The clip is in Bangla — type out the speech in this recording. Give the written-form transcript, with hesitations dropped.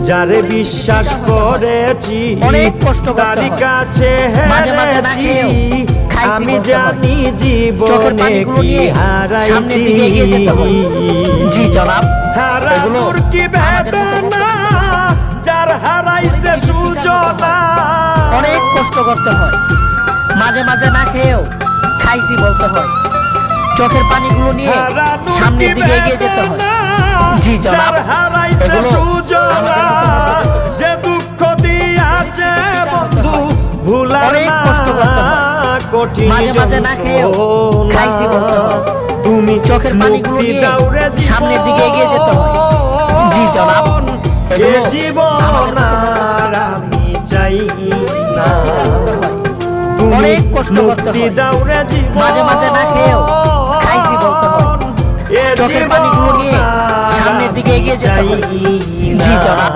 যারে বিশ্বাস করেছি তারই কাছে হেরেছি আমি জানি জীবনে কি হারাইছি জি জনাব হারানোর কি বেদনা যার হারাইছে সুজনা অনেক কষ্ট করতে হয় মাঝে মাঝে না খেয়েও খাইছি বলতে হয় চোখের পানিগুলো নিয়ে সামনের দিকে এগিয়ে যেতে হয় জি জনাব হারাইছে সুজনা যে দুঃখ দিয়াছে বন্ধু ভুলার না কঠিন মাঝে মাঝে না খেয়েও খাইছি বলতে হয় তুমি চোখের পানিগুলো নিয়ে সামনের দিকে এগিয়ে যেতে হয় জি জনাব এ জীবন আর আমি চাই না অনেক কষ্ট করতে হয় মাঝে মাঝে না খেয়েও খাইছি বলতে হয় চোখের পানিগুলো নিয়ে সামনের দিকে এগিয়ে যেতে হয় জি জনাব